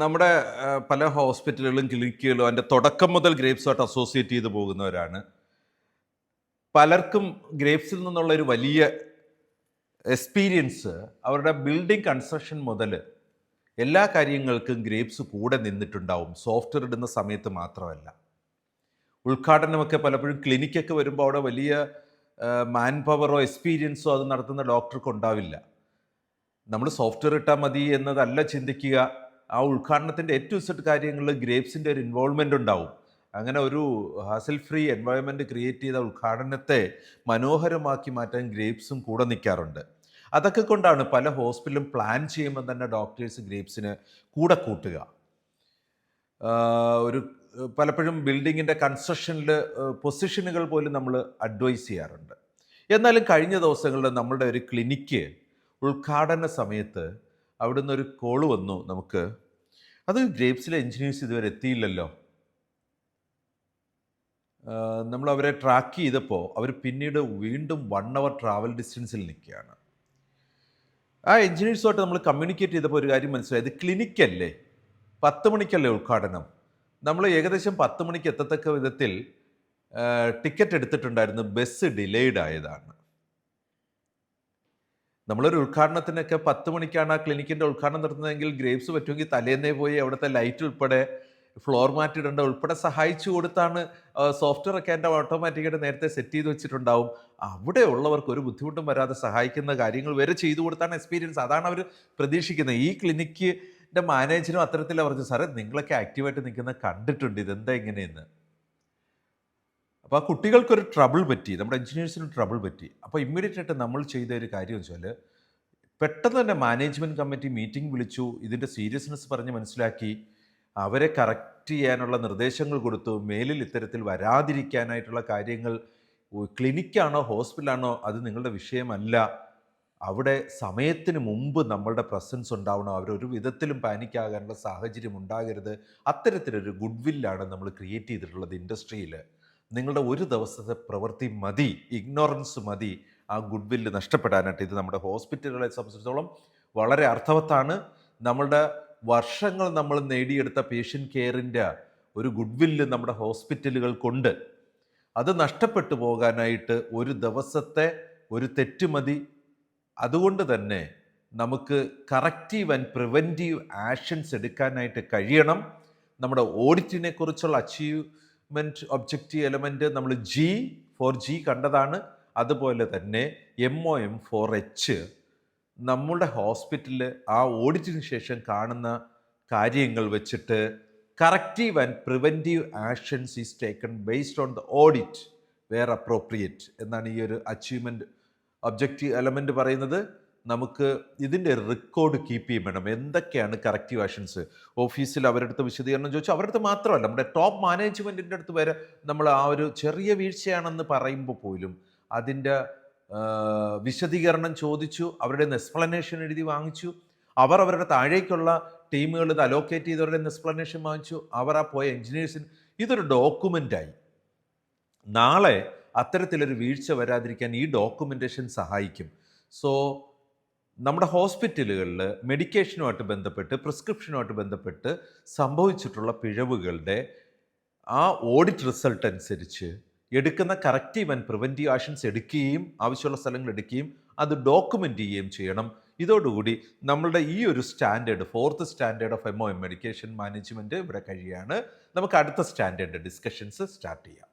നമ്മുടെ പല ഹോസ്പിറ്റലുകളും ക്ലിനിക്കുകളും അതിൻ്റെ തുടക്കം മുതൽ ഗ്രേപ്സുമായിട്ട് അസോസിയേറ്റ് ചെയ്ത് പോകുന്നവരാണ്. പലർക്കും ഗ്രേപ്സിൽ നിന്നുള്ള ഒരു വലിയ എക്സ്പീരിയൻസ് അവരുടെ ബിൽഡിംഗ് കൺസ്ട്രക്ഷൻ മുതൽ എല്ലാ കാര്യങ്ങൾക്കും ഗ്രേപ്സ് കൂടെ നിന്നിട്ടുണ്ടാവും. സോഫ്റ്റ്വെയർ ഇടുന്ന സമയത്ത് മാത്രമല്ല. ഉദ്ഘാടനമൊക്കെ പലപ്പോഴും ക്ലിനിക്കൊക്കെ വരുമ്പോൾ അവിടെ വലിയ മാൻ പവറോ എക്സ്പീരിയൻസോ അത് നടത്തുന്ന ഡോക്ടർക്ക് ഉണ്ടാവില്ല. നമ്മൾ സോഫ്റ്റ്വെയർ ഇട്ടാൽ മതി എന്നതല്ല ചിന്തിക്കുക. ആ ഉദ്ഘാടനത്തിൻ്റെ ഏറ്റവും സെറ്റ് കാര്യങ്ങളിൽ ഗ്രേപ്സിൻ്റെ ഒരു ഇൻവോൾവ്മെൻ്റ് ഉണ്ടാവും. അങ്ങനെ ഒരു ഹാസൽ ഫ്രീ എൻവയോൺമെൻറ്റ് ക്രിയേറ്റ് ചെയ്ത ഉദ്ഘാടനത്തെ മനോഹരമാക്കി മാറ്റാൻ ഗ്രേപ്സും കൂടെ നിൽക്കാറുണ്ട്. അതൊക്കെ കൊണ്ടാണ് പല ഹോസ്പിറ്റലും പ്ലാൻ ചെയ്യുമ്പോൾ തന്നെ ഡോക്ടേഴ്സ് ഗ്രേപ്സിന് കൂടെ കൂട്ടുക. ഒരു പലപ്പോഴും ബിൽഡിങ്ങിൻ്റെ കൺസ്ട്രക്ഷനിൽ പൊസിഷനുകൾ പോലും നമ്മൾ അഡ്വൈസ് ചെയ്യാറുണ്ട്. എന്നാലും കഴിഞ്ഞ ദിവസങ്ങളിൽ നമ്മളുടെ ഒരു ക്ലിനിക്ക് ഉദ്ഘാടന സമയത്ത് അവിടുന്ന് ഒരു കോള് വന്നു നമുക്ക്. അത് ഗ്രേപ്സിലെ എൻജിനീയേഴ്സ് ഇതുവരെ എത്തിയില്ലല്ലോ. നമ്മൾ അവരെ ട്രാക്ക് ചെയ്തപ്പോൾ അവർ പിന്നീട് വീണ്ടും 1 hour ട്രാവൽ ഡിസ്റ്റൻസിൽ നിൽക്കുകയാണ്. ആ എൻജിനീയേഴ്സുമായിട്ട് നമ്മൾ കമ്മ്യൂണിക്കേറ്റ് ചെയ്തപ്പോൾ ഒരു കാര്യം മനസ്സിലായത്, ക്ലിനിക്കല്ലേ, 10 മണിക്കല്ലേ ഉദ്ഘാടനം. നമ്മൾ ഏകദേശം 10 മണിക്ക് എത്തത്തക്ക വിധത്തിൽ ടിക്കറ്റ് എടുത്തിട്ടുണ്ടായിരുന്നു. ബസ് ഡിലേഡ് ആയതാണ്. നമ്മളൊരു ഉദ്ഘാടനത്തിനൊക്കെ 10 മണിക്കാണ് ആ ക്ലിനിക്കിൻ്റെ ഉദ്ഘാടനം നടത്തുന്നതെങ്കിൽ ഗ്രേപ്സ് പറ്റുമെങ്കിൽ തലേന്നേ പോയി അവിടുത്തെ ലൈറ്റ് ഉൾപ്പെടെ ഫ്ലോർ മാറ്റ് ഇടേണ്ട ഉൾപ്പെടെ സഹായിച്ചു കൊടുത്താണ്. സോഫ്റ്റ്വെയർ ഒക്കെ എൻ്റെ ഓട്ടോമാറ്റിക്കായിട്ട് നേരത്തെ സെറ്റ് ചെയ്ത് വെച്ചിട്ടുണ്ടാവും. അവിടെ ഉള്ളവർക്ക് ഒരു ബുദ്ധിമുട്ടും വരാതെ സഹായിക്കുന്ന കാര്യങ്ങൾ വരെ ചെയ്തു കൊടുത്താണ് എക്സ്പീരിയൻസ്. അതാണ് അവർ പ്രതീക്ഷിക്കുന്നത്. ഈ ക്ലിനിക്കിൻ്റെ മാനേജരും അത്തരത്തിലാണ് പറഞ്ഞത്, സാറേ നിങ്ങളൊക്കെ ആക്റ്റീവായിട്ട് നിൽക്കുന്നത് കണ്ടിട്ടുണ്ട്, ഇതെന്താ ഇങ്ങനെയെന്ന്. അപ്പോൾ ആ കുട്ടികൾക്കൊരു ട്രബിൾ പറ്റി, നമ്മുടെ എൻജിനീയേഴ്സിന് ട്രബിൾ പറ്റി. അപ്പോൾ ഇമ്മീഡിയറ്റ് ആയിട്ട് നമ്മൾ ചെയ്ത ഒരു കാര്യം വെച്ചാൽ, പെട്ടെന്ന് തന്നെ മാനേജ്മെൻറ്റ് കമ്മിറ്റി മീറ്റിംഗ് വിളിച്ചു. ഇതിൻ്റെ സീരിയസ്നെസ് പറഞ്ഞ് മനസ്സിലാക്കി അവരെ കറക്റ്റ് ചെയ്യാനുള്ള നിർദ്ദേശങ്ങൾ കൊടുത്തു. മേലിൽ ഇത്തരത്തിൽ വരാതിരിക്കാനായിട്ടുള്ള കാര്യങ്ങൾ, ക്ലിനിക്കാണോ ഹോസ്പിറ്റലാണോ അത് നിങ്ങളുടെ വിഷയമല്ല, അവിടെ സമയത്തിന് മുമ്പ് നമ്മളുടെ പ്രസൻസ് ഉണ്ടാവണം, അവരൊരു വിധത്തിലും പാനിക്കാകാനുള്ള സാഹചര്യം ഉണ്ടാകരുത്. അത്തരത്തിലൊരു ഗുഡ് വില്ലാണ് നമ്മൾ ക്രിയേറ്റ് ചെയ്തിട്ടുള്ളത് ഇൻഡസ്ട്രിയിൽ. നിങ്ങളുടെ ഒരു ദിവസത്തെ പ്രവൃത്തി മതി, ഇഗ്നോറൻസ് മതി ആ ഗുഡ് വില്ല് നഷ്ടപ്പെടാനായിട്ട്. ഇത് നമ്മുടെ ഹോസ്പിറ്റലുകളെ സംബന്ധിച്ചിടത്തോളം വളരെ അർത്ഥവത്താണ്. നമ്മളുടെ വർഷങ്ങൾ നമ്മൾ നേടിയെടുത്ത പേഷ്യൻ്റ് കെയറിൻ്റെ ഒരു ഗുഡ് വില്ല് നമ്മുടെ ഹോസ്പിറ്റലുകൾക്കുണ്ട്. അത് നഷ്ടപ്പെട്ടു പോകാനായിട്ട് ഒരു ദിവസത്തെ ഒരു തെറ്റ് മതി. അതുകൊണ്ട് തന്നെ നമുക്ക് കറക്റ്റീവ് ആൻഡ് പ്രിവെൻറ്റീവ് ആക്ഷൻസ് എടുക്കാനായിട്ട് കഴിയണം. നമ്മുടെ ഓഡിറ്റിനെ കുറിച്ചുള്ള അച്ചീവ്മെൻറ്റ് ഒബ്ജക്റ്റീവ് എലമെൻറ്റ് നമ്മൾ G കണ്ടതാണ്. അതുപോലെ തന്നെ MOM 4H നമ്മുടെ ഹോസ്പിറ്റലിൽ ആ ഓഡിറ്റിന് ശേഷം കാണുന്ന കാര്യങ്ങൾ വെച്ചിട്ട് corrective and preventive actions is taken based on the audit where appropriate എന്നാണ് ഈ ഒരു അച്ചീവ്മെൻറ്റ് ഒബ്ജക്റ്റീവ് എലമെൻറ്റ് പറയുന്നത്. നമുക്ക് ഇതിൻ്റെ റെക്കോർഡ് കീപ്പ് ചെയ്യണം. എന്തൊക്കെയാണ് കറക്റ്റീവ് ആക്ഷൻസ്? ഓഫീസിൽ അവരുടെ അടുത്ത് വിശദീകരണം ചോദിച്ചു. അവരുടെ അടുത്ത് മാത്രമല്ല, നമ്മുടെ ടോപ്പ് മാനേജ്മെൻറ്റിൻ്റെ അടുത്ത് വരെ നമ്മൾ ആ ഒരു ചെറിയ വീഴ്ചയാണെന്ന് പറയുമ്പോൾ പോലും അതിൻ്റെ വിശദീകരണം ചോദിച്ചു. അവരുടെ എക്സ്പ്ലനേഷൻ എഴുതി വാങ്ങിച്ചു. അവർ അവരുടെ താഴേക്കുള്ള ടീമുകൾ ഇത് അലോക്കേറ്റ് ചെയ്തവരുടെ എക്സ്പ്ലനേഷൻ വാങ്ങിച്ചു. അവർ ആ പോയ എൻജിനീയേഴ്സിന് ഇതൊരു ഡോക്യുമെൻ്റായി. നാളെ അത്തരത്തിലൊരു വീഴ്ച വരാതിരിക്കാൻ ഈ ഡോക്യുമെൻറ്റേഷൻ സഹായിക്കും. സോ നമ്മുടെ ഹോസ്പിറ്റലുകളിൽ മെഡിക്കേഷനുമായിട്ട് ബന്ധപ്പെട്ട്, പ്രിസ്ക്രിപ്ഷനുമായിട്ട് ബന്ധപ്പെട്ട് സംഭവിച്ചിട്ടുള്ള പിഴവുകളുടെ ആ ഓഡിറ്റ് റിസൾട്ട് അനുസരിച്ച് എടുക്കുന്ന കറക്റ്റീവ് ആൻഡ് പ്രിവെൻറ്റീവ് ആക്ഷൻസ് എടുക്കുകയും ആവശ്യമുള്ള സ്ഥലങ്ങൾ എടുക്കുകയും അത് ഡോക്യുമെൻ്റ് ചെയ്യുകയും ചെയ്യണം. ഇതോടുകൂടി നമ്മളുടെ ഈ ഒരു standard, 4th standard of MOM medication management ഇവിടെ കഴിയുകയാണ്. നമുക്ക് അടുത്ത സ്റ്റാൻഡേർഡ് ഡിസ്കഷൻസ് സ്റ്റാർട്ട് ചെയ്യാം.